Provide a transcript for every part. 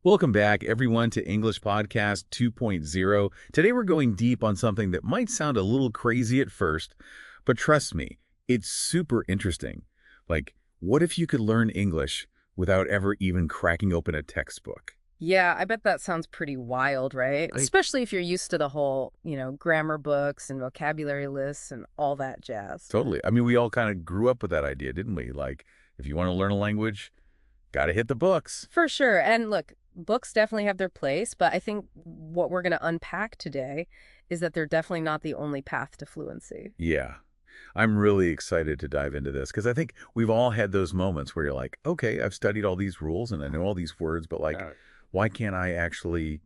Welcome back, everyone, to English Podcast 2.0. Today we're going deep on something that might sound a little crazy at first, but trust me, it's super interesting. Like, what if you could learn English without ever even cracking open a textbook? Yeah, I bet that sounds pretty wild, right? I Especially if you're used to the whole, grammar books and vocabulary lists and all that jazz. Totally. I mean, we all kind of grew up with that idea, didn't we? Like, if you want to learn a language, got to hit the books. For sure. And look, books definitely have their place, but I think what we're going to unpack today is that they're definitely not the only path to fluency. Yeah. I'm really excited to dive into this because I think we've all had those moments where you're like, okay, I've studied all these rules and I know all these words, but like, why can't I actually,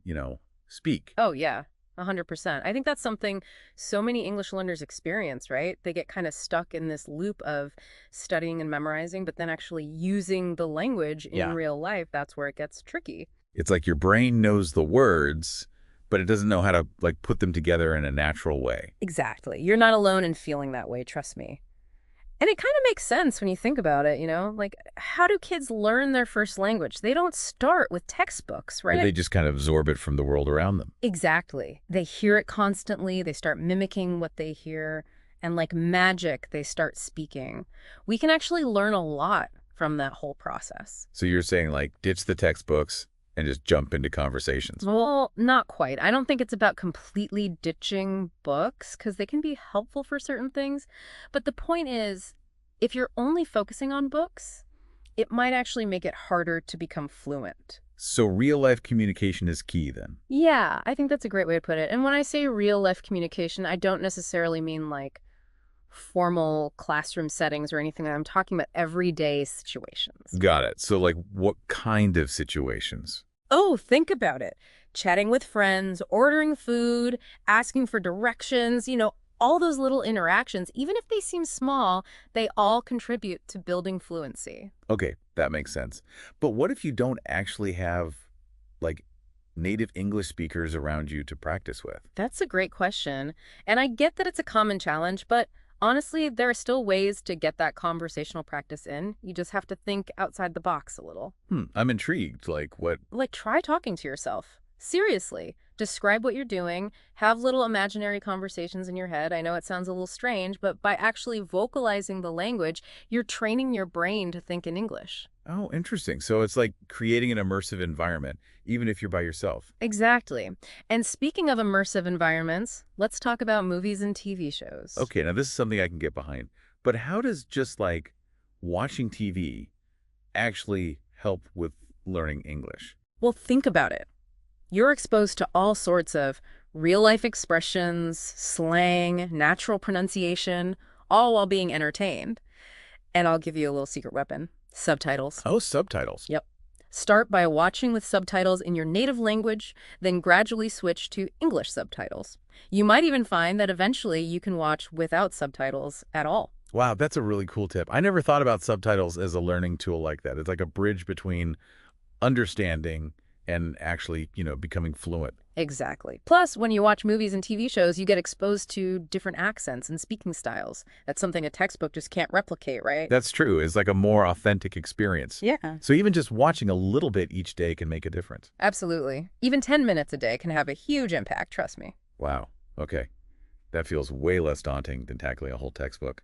speak? Oh, yeah. 100%. I think that's something so many English learners experience, right? They get kind of stuck in this loop of studying and memorizing, but then actually using the language in Yeah. real life. That's where it gets tricky. It's like your brain knows the words, but it doesn't know how to like put them together in a natural way. Exactly. You're not alone in feeling that way, trust me. And it kind of makes sense when you think about it, Like, how do kids learn their first language? They don't start with textbooks, Or right? they just kind of absorb it from the world around them. Exactly. They hear it constantly, they start mimicking what they hear, and like magic, they start speaking. We can actually learn a lot from that whole process. So you're saying like ditch the textbooks and just jump into conversations. Well, not quite. I don't think it's about completely ditching books because they can be helpful for certain things. But the point is, if you're only focusing on books, it might actually make it harder to become fluent. So real life communication is key then. Yeah, I think that's a great way to put it. And when I say real life communication, I don't necessarily mean like formal classroom settings or anything. I'm talking about everyday situations. Got it. So like what kind of situations? Oh, think about it. Chatting with friends, ordering food, asking for directions, all those little interactions, even if they seem small, they all contribute to building fluency. Okay, that makes sense. But what if you don't actually have like native English speakers around you to practice with? That's a great question. And I get that it's a common challenge, but honestly, there are still ways to get that conversational practice in. You just have to think outside the box a little. I'm intrigued. Like what? Like, try talking to yourself. Seriously. Describe what you're doing. Have little imaginary conversations in your head. I know it sounds a little strange, but by actually vocalizing the language, you're training your brain to think in English. Oh, interesting. So it's like creating an immersive environment, even if you're by yourself. Exactly. And speaking of immersive environments, let's talk about movies and TV shows. Okay, now this is something I can get behind. But how does just like watching TV actually help with learning English? Well, think about it. You're exposed to all sorts of real-life expressions, slang, natural pronunciation, all while being entertained. And I'll give you a little secret weapon. Subtitles. Oh, subtitles. Yep. Start by watching with subtitles in your native language, then gradually switch to English subtitles. You might even find that eventually you can watch without subtitles at all. Wow, that's a really cool tip. I never thought about subtitles as a learning tool like that. It's like a bridge between understanding and actually, becoming fluent. Exactly. Plus, when you watch movies and TV shows, you get exposed to different accents and speaking styles. That's something a textbook just can't replicate, right? That's true. It's like a more authentic experience. Yeah, So even just watching a little bit each day can make a difference. absolutely. Even 10 minutes a day can have a huge impact, trust me. Wow. Okay. That feels way less daunting than tackling a whole textbook.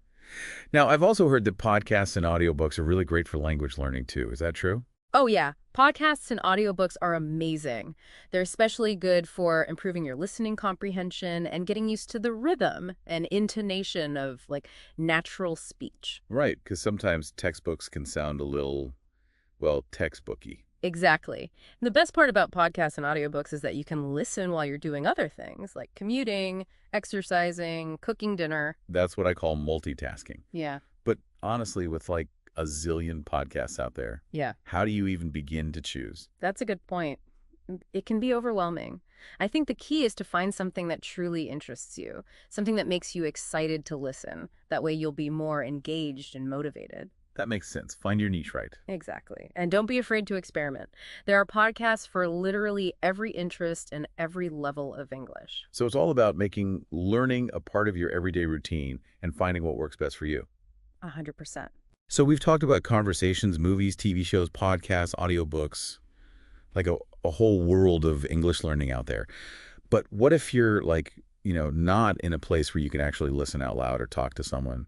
Now, I've also heard that podcasts and audiobooks are really great for language learning too. Is that true? Oh, yeah. Podcasts and audiobooks are amazing. They're especially good for improving your listening comprehension and getting used to the rhythm and intonation of, like, natural speech. Right, because sometimes textbooks can sound a little, well, textbooky. Exactly. And the best part about podcasts and audiobooks is that you can listen while you're doing other things, like commuting, exercising, cooking dinner. That's what I call multitasking. Yeah. But honestly, with like a zillion podcasts out there, Yeah. how do you even begin to choose? That's a good point. It can be overwhelming. I think the key is to find something that truly interests you, something that makes you excited to listen. That way you'll be more engaged and motivated. That makes sense. Find your niche right. Exactly. And don't be afraid to experiment. There are podcasts for literally every interest and every level of English. So it's all about making learning a part of your everyday routine and finding what works best for you. 100%. So we've talked about conversations, movies, TV shows, podcasts, audiobooks. Like, a whole world of English learning out there. But what if you're like, not in a place where you can actually listen out loud or talk to someone?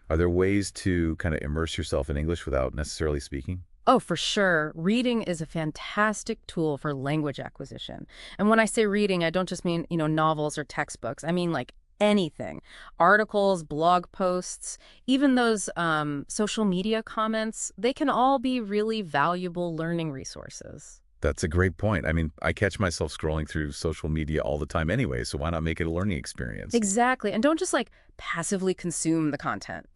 Are there ways to kind of immerse yourself in English without necessarily speaking? Oh, for sure. Reading is a fantastic tool for language acquisition. And when I say reading, I don't just mean, novels or textbooks. I mean like anything. Articles, blog posts, even those social media comments, they can all be really valuable learning resources. That's a great point. I mean, I catch myself scrolling through social media all the time anyway, so why not make it a learning experience? Exactly. And don't just like passively consume the content.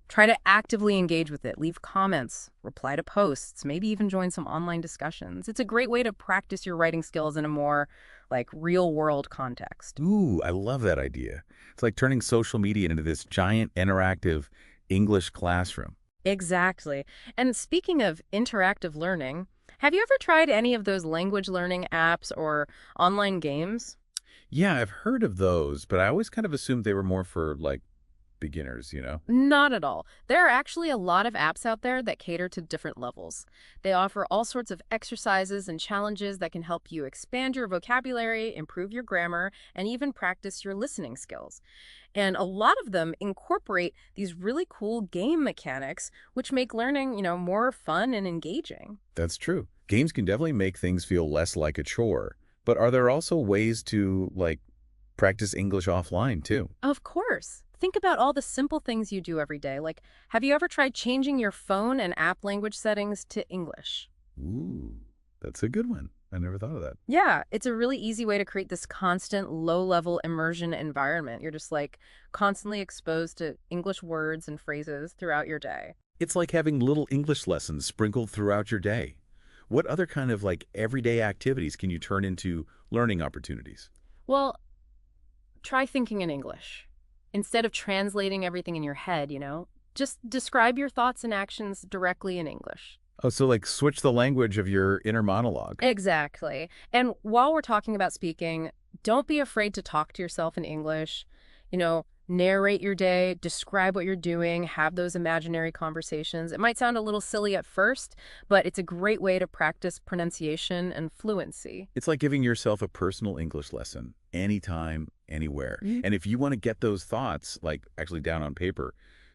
Try to actively engage with it, leave comments, reply to posts, maybe even join some online discussions. It's a great way to practice your writing skills in a more like real world context. Ooh, I love that idea. It's like turning social media into this giant interactive English classroom. Exactly. And speaking of interactive learning, have you ever tried any of those language learning apps or online games? Yeah, I've heard of those, but I always kind of assumed they were more for like beginners. Not at all. There are actually a lot of apps out there that cater to different levels. They offer all sorts of exercises and challenges that can help you expand your vocabulary, improve your grammar, and even practice your listening skills. And a lot of them incorporate these really cool game mechanics, which make learning, more fun and engaging. That's true. Games can definitely make things feel less like a chore. But are there also ways to, like, practice English offline, too? Of course. Think about all the simple things you do every day. Like, have you ever tried changing your phone and app language settings to English? Ooh, that's a good one. I never thought of that. Yeah, it's a really easy way to create this constant low-level immersion environment. You're just like constantly exposed to English words and phrases throughout your day. It's like having little English lessons sprinkled throughout your day. What other kind of, like, everyday activities can you turn into learning opportunities? Well, try thinking in English. Instead of translating everything in your head, just describe your thoughts and actions directly in English. Oh, so like switch the language of your inner monologue. Exactly. And while we're talking about speaking, don't be afraid to talk to yourself in English. Narrate your day, describe what you're doing, have those imaginary conversations. It might sound a little silly at first, but it's a great way to practice pronunciation and fluency. It's like giving yourself a personal English lesson anytime, anywhere. Mhm. And if you want to get those thoughts, like actually down on paper,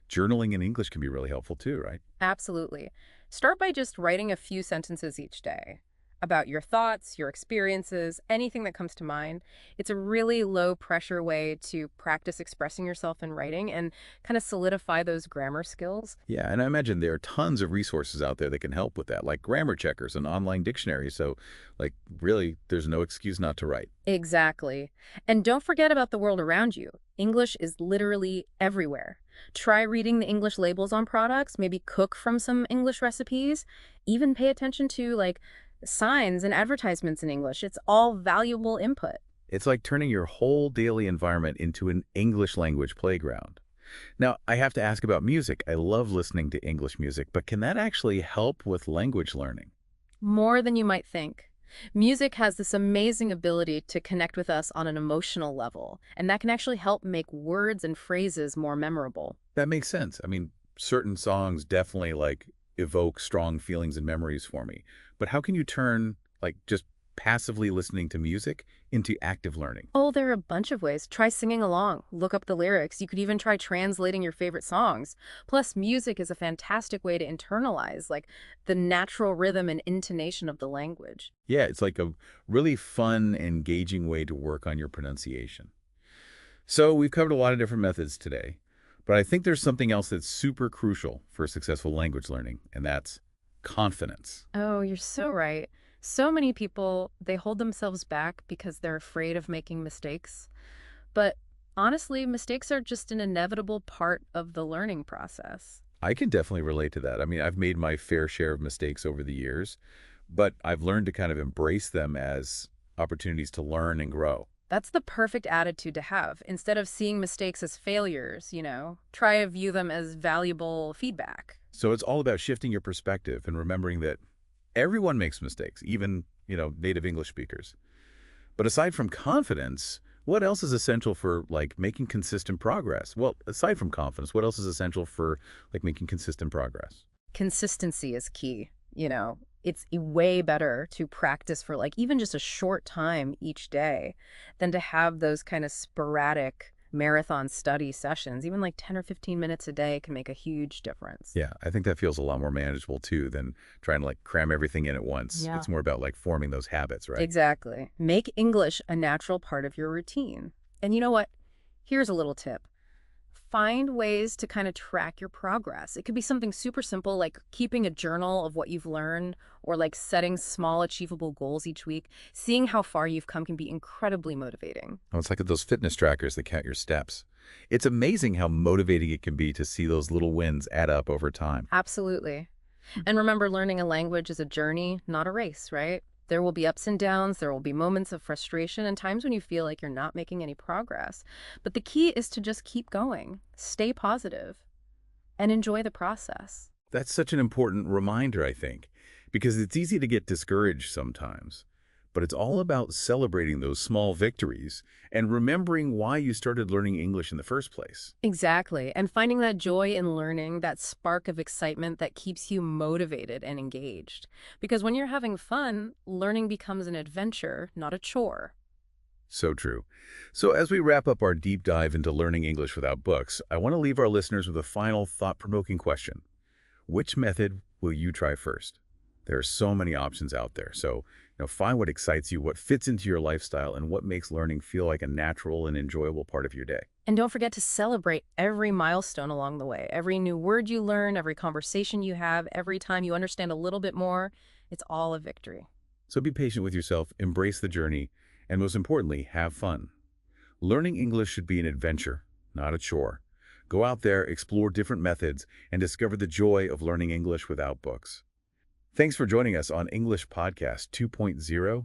journaling in English can be really helpful too, right? Absolutely. Start by just writing a few sentences each day about your thoughts, your experiences, anything that comes to mind. It's a really low pressure way to practice expressing yourself in writing and kind of solidify those grammar skills. Yeah, and I imagine there are tons of resources out there that can help with that, like grammar checkers and online dictionaries. So, like, really, there's no excuse not to write. Exactly. And don't forget about the world around you. English is literally everywhere. Try reading the English labels on products, maybe cook from some English recipes, even pay attention to like signs and advertisements in English. It's all valuable input. It's like turning your whole daily environment into an English language playground. Now, I have to ask about music. I love listening to English music, but can that actually help with language learning? More than you might think. Music has this amazing ability to connect with us on an emotional level, and that can actually help make words and phrases more memorable. That makes sense. I mean, certain songs definitely like evoke strong feelings and memories for me. But how can you turn like just passively listening to music into active learning? Oh, there are a bunch of ways. Try singing along, look up the lyrics. You could even try translating your favorite songs. Plus, music is a fantastic way to internalize, like the natural rhythm and intonation of the language. Yeah, it's like a really fun, engaging way to work on your pronunciation. So we've covered a lot of different methods today, but I think there's something else that's super crucial for successful language learning, and that's confidence. Oh, you're so right. So many people, they hold themselves back because they're afraid of making mistakes. But honestly, mistakes are just an inevitable part of the learning process. I can definitely relate to that. I mean, I've made my fair share of mistakes over the years, but I've learned to kind of embrace them as opportunities to learn and grow. That's the perfect attitude to have. Instead of seeing mistakes as failures, try to view them as valuable feedback. So it's all about shifting your perspective and remembering that everyone makes mistakes, even, native English speakers. But aside from confidence, what else is essential for like making consistent progress? Well, aside from confidence, what else is essential for like making consistent progress? Consistency is key. It's way better to practice for like even just a short time each day than to have those kind of sporadic marathon study sessions. Even like 10 or 15 minutes a day can make a huge difference. Yeah, I think that feels a lot more manageable too than trying to like cram everything in at once. Yeah. It's more about like forming those habits, right? Exactly. Make English a natural part of your routine. And you know what? Here's a little tip. Find ways to kind of track your progress. It could be something super simple like keeping a journal of what you've learned or like setting small achievable goals each week. Seeing how far you've come can be incredibly motivating. Oh, it's like those fitness trackers that count your steps. It's amazing how motivating it can be to see those little wins add up over time. Absolutely. And remember, learning a language is a journey, not a race, right? There will be ups and downs, there will be moments of frustration, and times when you feel like you're not making any progress. But the key is to just keep going, stay positive, and enjoy the process. That's such an important reminder, I think, because it's easy to get discouraged sometimes. But it's all about celebrating those small victories and remembering why you started learning English in the first place. Exactly. And finding that joy in learning, that spark of excitement that keeps you motivated and engaged. Because when you're having fun, learning becomes an adventure, not a chore. So true. So as we wrap up our deep dive into learning English without books, I want to leave our listeners with a final thought-provoking question. Which method will you try first? There are so many options out there. So, find what excites you, what fits into your lifestyle, and what makes learning feel like a natural and enjoyable part of your day. And don't forget to celebrate every milestone along the way. Every new word you learn, every conversation you have, every time you understand a little bit more, it's all a victory. So be patient with yourself, embrace the journey, and most importantly, have fun. Learning English should be an adventure, not a chore. Go out there, explore different methods, and discover the joy of learning English without books. Thanks for joining us on English Podcast 2.0.